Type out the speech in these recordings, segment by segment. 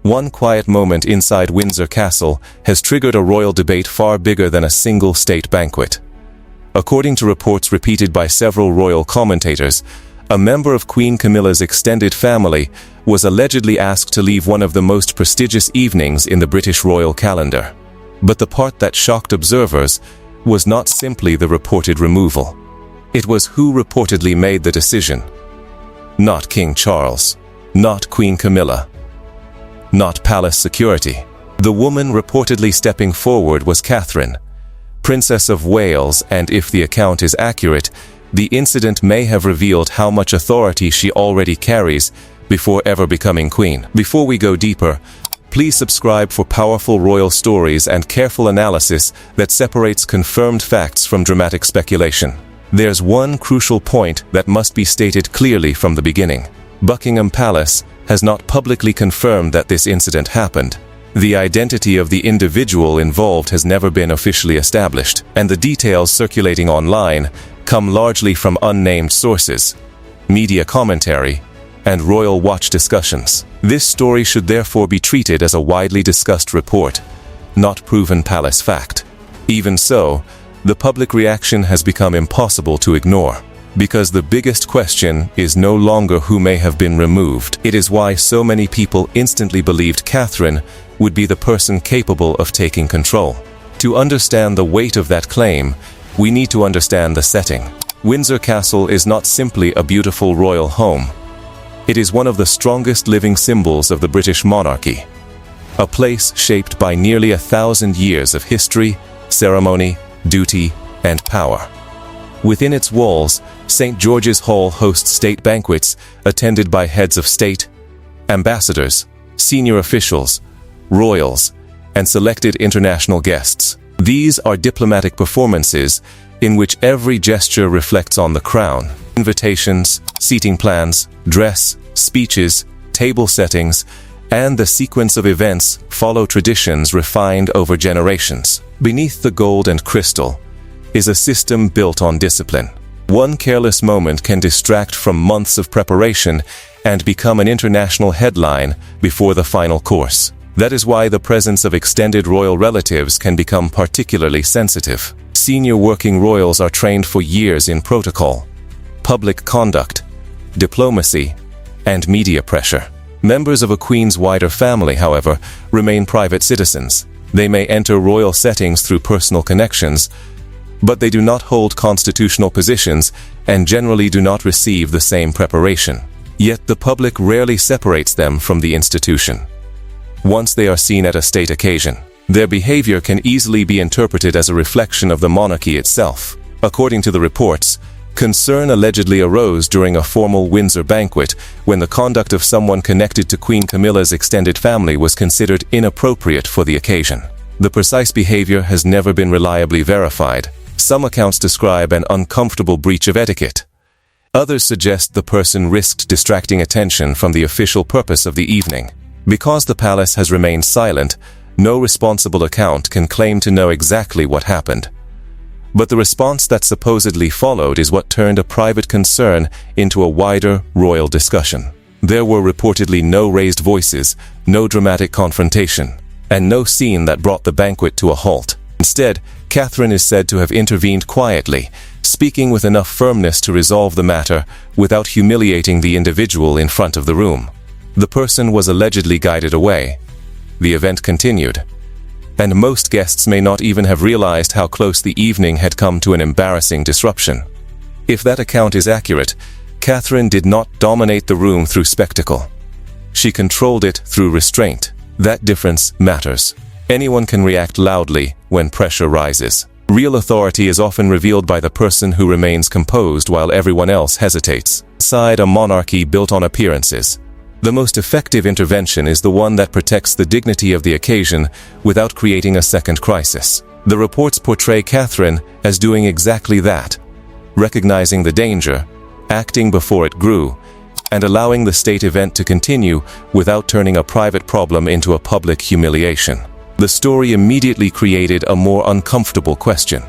One quiet moment inside Windsor Castle has triggered a royal debate far bigger than a single state banquet. According to reports repeated by several royal commentators, a member of Queen Camilla's extended family was allegedly asked to leave one of the most prestigious evenings in the British royal calendar. But the part that shocked observers was not simply the reported removal. It was who reportedly made the decision. Not King Charles, not Queen Camilla, not palace security. The woman reportedly stepping forward was Catherine, Princess of Wales, and if the account is accurate, the incident may have revealed how much authority she already carries before ever becoming queen. Before we go deeper, please subscribe for powerful royal stories and careful analysis that separates confirmed facts from dramatic speculation. There's one crucial point that must be stated clearly from the beginning. Buckingham Palace has not publicly confirmed that this incident happened. The identity of the individual involved has never been officially established, and the details circulating online come largely from unnamed sources, media commentary, and royal watch discussions. This story should therefore be treated as a widely discussed report, not proven palace fact. Even so, the public reaction has become impossible to ignore. Because the biggest question is no longer who may have been removed. It is why so many people instantly believed Catherine would be the person capable of taking control. To understand the weight of that claim, we need to understand the setting. Windsor Castle is not simply a beautiful royal home. It is one of the strongest living symbols of the British monarchy. A place shaped by nearly 1,000 years of history, ceremony, duty, and power. Within its walls, St. George's Hall hosts state banquets attended by heads of state, ambassadors, senior officials, royals, and selected international guests. These are diplomatic performances in which every gesture reflects on the crown. Invitations, seating plans, dress, speeches, table settings, and the sequence of events follow traditions refined over generations. Beneath the gold and crystal is a system built on discipline. One careless moment can distract from months of preparation and become an international headline before the final course. That is why the presence of extended royal relatives can become particularly sensitive. Senior working royals are trained for years in protocol, public conduct, diplomacy, and media pressure. Members of a queen's wider family, however, remain private citizens. They may enter royal settings through personal connections, but they do not hold constitutional positions and generally do not receive the same preparation. Yet the public rarely separates them from the institution. Once they are seen at a state occasion, their behavior can easily be interpreted as a reflection of the monarchy itself. According to the reports, concern allegedly arose during a formal Windsor banquet when the conduct of someone connected to Queen Camilla's extended family was considered inappropriate for the occasion. The precise behavior has never been reliably verified. Some accounts describe an uncomfortable breach of etiquette. Others suggest the person risked distracting attention from the official purpose of the evening. Because the palace has remained silent, no responsible account can claim to know exactly what happened. But the response that supposedly followed is what turned a private concern into a wider royal discussion. There were reportedly no raised voices, no dramatic confrontation, and no scene that brought the banquet to a halt. Instead, Catherine is said to have intervened quietly, speaking with enough firmness to resolve the matter without humiliating the individual in front of the room. The person was allegedly guided away. The event continued, and most guests may not even have realized how close the evening had come to an embarrassing disruption. If that account is accurate, Catherine did not dominate the room through spectacle. She controlled it through restraint. That difference matters. Anyone can react loudly when pressure rises. Real authority is often revealed by the person who remains composed while everyone else hesitates. Inside a monarchy built on appearances, the most effective intervention is the one that protects the dignity of the occasion without creating a second crisis. The reports portray Catherine as doing exactly that, recognizing the danger, acting before it grew, and allowing the state event to continue without turning a private problem into a public humiliation. The story immediately created a more uncomfortable question.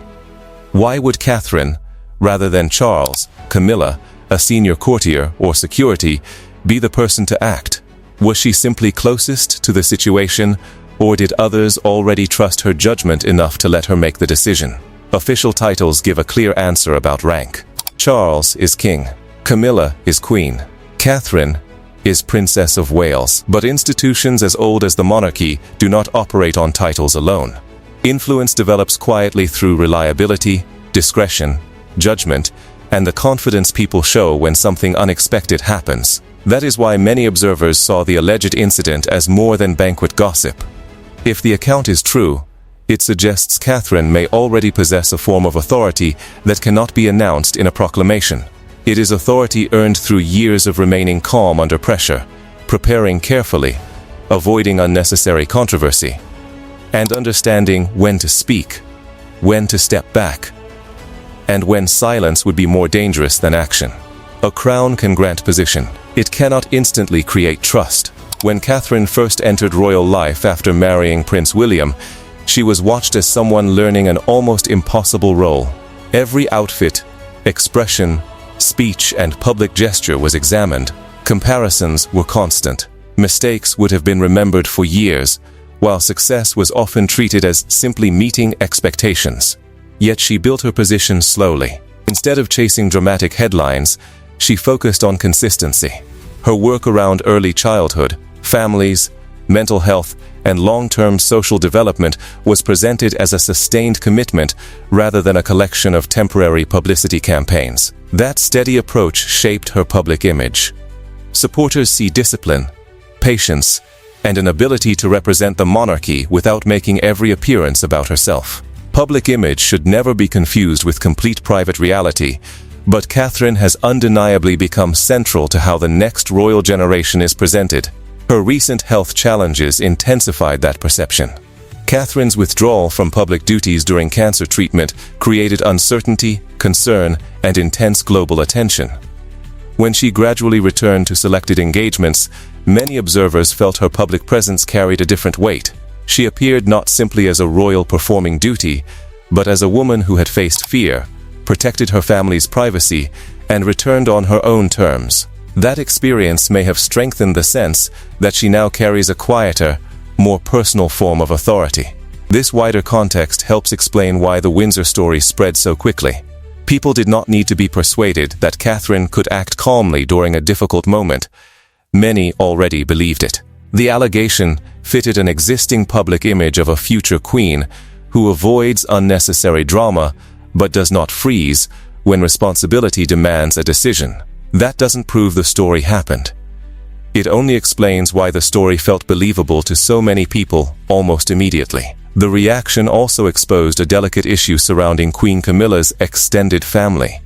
Why would Catherine, rather than Charles, Camilla, a senior courtier or security, be the person to act? Was she simply closest to the situation, or did others already trust her judgment enough to let her make the decision? Official titles give a clear answer about rank. Charles is king. Camilla is queen. Catherine is Princess of Wales. But institutions as old as the monarchy do not operate on titles alone. Influence develops quietly through reliability, discretion, judgment, and the confidence people show when something unexpected happens. That is why many observers saw the alleged incident as more than Banquet gossip. If the account is true, it suggests Catherine may already possess a form of authority that cannot be announced in a proclamation. It is authority earned through years of remaining calm under pressure, preparing carefully, avoiding unnecessary controversy, and understanding when to speak, when to step back, and when silence would be more dangerous than action. A crown can grant position. It cannot instantly create trust. When Catherine first entered royal life after marrying Prince William, she was watched as someone learning an almost impossible role. Every outfit, expression, speech, and public gesture was examined. Comparisons were constant. Mistakes would have been remembered for years, while success was often treated as simply meeting expectations. Yet she built her position slowly. Instead of chasing dramatic headlines, she focused on consistency. Her work around early childhood, families, mental health, and long-term social development was presented as a sustained commitment rather than a collection of temporary publicity campaigns. That steady approach shaped her public image. Supporters see discipline, patience, and an ability to represent the monarchy without making every appearance about herself. Public image should never be confused with complete private reality, but Catherine has undeniably become central to how the next royal generation is presented. Her recent health challenges intensified that perception. Catherine's withdrawal from public duties during cancer treatment created uncertainty, concern, and intense global attention. When she gradually returned to selected engagements, many observers felt her public presence carried a different weight. She appeared not simply as a royal performing duty, but as a woman who had faced fear, protected her family's privacy, and returned on her own terms. That experience may have strengthened the sense that she now carries a quieter, more personal form of authority. This wider context helps explain why the Windsor story spread so quickly. People did not need to be persuaded that Catherine could act calmly during a difficult moment. Many already believed it. The allegation fitted an existing public image of a future queen who avoids unnecessary drama but does not freeze when responsibility demands a decision. That doesn't prove the story happened. It only explains why the story felt believable to so many people almost immediately. The reaction also exposed a delicate issue surrounding Queen Camilla's extended family.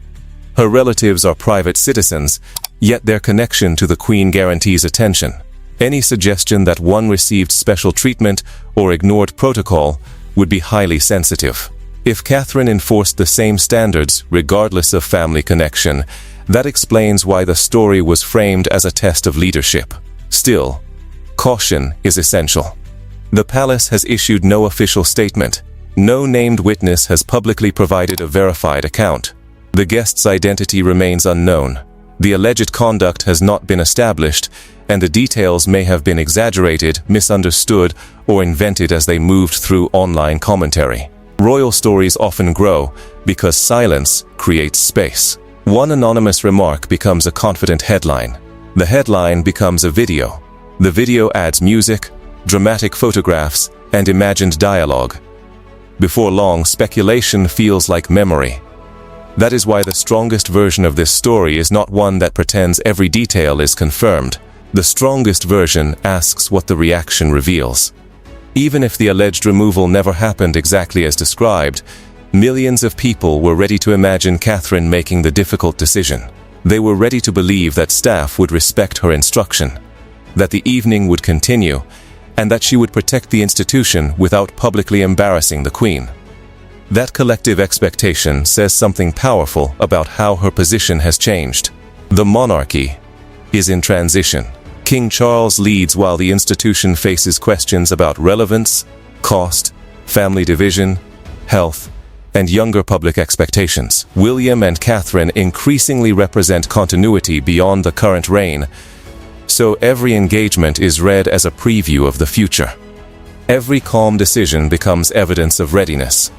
Her relatives are private citizens, yet their connection to the Queen guarantees attention. Any suggestion that one received special treatment or ignored protocol would be highly sensitive. If Catherine enforced the same standards regardless of family connection, that explains why the story was framed as a test of leadership. Still, caution is essential. The palace has issued no official statement. No named witness has publicly provided a verified account. The guest's identity remains unknown. The alleged conduct has not been established, and the details may have been exaggerated, misunderstood, or invented as they moved through online commentary. Royal stories often grow because silence creates space. One anonymous remark becomes a confident headline. The headline becomes a video. The video adds music, dramatic photographs, and imagined dialogue. Before long, speculation feels like memory. That is why the strongest version of this story is not one that pretends every detail is confirmed. The strongest version asks what the reaction reveals. Even if the alleged removal never happened exactly as described, millions of people were ready to imagine Catherine making the difficult decision. They were ready to believe that staff would respect her instruction, that the evening would continue, and that she would protect the institution without publicly embarrassing the Queen. That collective expectation says something powerful about how her position has changed. The monarchy is in transition. King Charles leads while the institution faces questions about relevance, cost, family division, health, and younger public expectations. William and Catherine increasingly represent continuity beyond the current reign, So every engagement is read as a preview of the future. Every calm decision becomes evidence of readiness.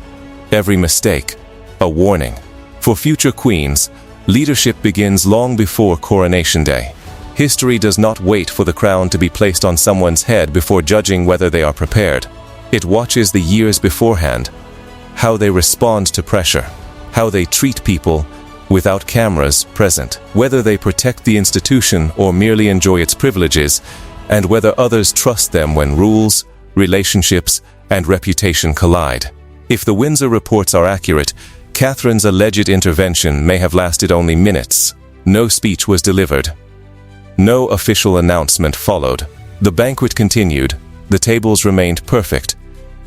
Every mistake, a warning. For future queens, leadership begins long before coronation day. History does not wait for the crown to be placed on someone's head before judging whether they are prepared. It watches the years beforehand, how they respond to pressure, how they treat people without cameras present, whether they protect the institution or merely enjoy its privileges, and whether others trust them when rules, relationships, and reputation collide. If the Windsor reports are accurate, Catherine's alleged intervention may have lasted only minutes. No speech was delivered. No official announcement followed. The banquet continued, the tables remained perfect,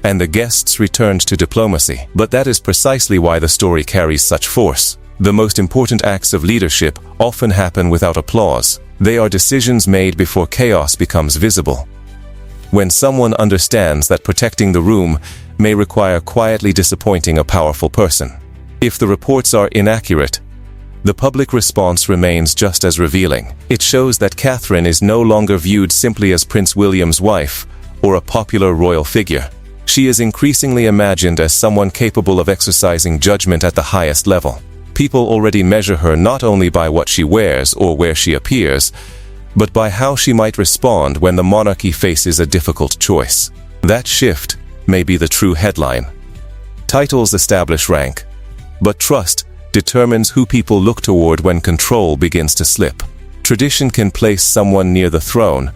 and the guests returned to diplomacy. But that is precisely why the story carries such force. The most important acts of leadership often happen without applause. They are decisions made before chaos becomes visible. When someone understands that protecting the room may require quietly disappointing a powerful person. If the reports are inaccurate, the public response remains just as revealing. It shows that Catherine is no longer viewed simply as Prince William's wife or a popular royal figure. She is increasingly imagined as someone capable of exercising judgment at the highest level. People already measure her not only by what she wears or where she appears, but by how she might respond when the monarchy faces a difficult choice. That shift may be the true headline. Titles establish rank, but trust determines who people look toward when control begins to slip. Tradition can place someone near the throne,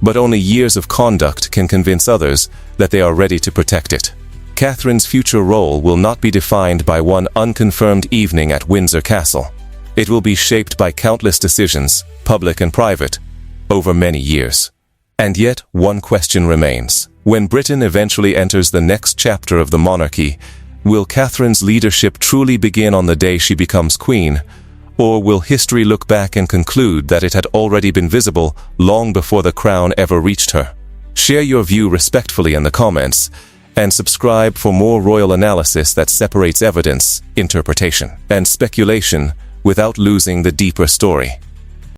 but only years of conduct can convince others that they are ready to protect it. Catherine's future role will not be defined by one unconfirmed evening at Windsor Castle. It will be shaped by countless decisions, public and private, over many years. And yet, one question remains. When Britain eventually enters the next chapter of the monarchy, will Catherine's leadership truly begin on the day she becomes queen, or will history look back and conclude that it had already been visible long before the crown ever reached her? Share your view respectfully in the comments, and subscribe for more royal analysis that separates evidence, interpretation, and speculation without losing the deeper story.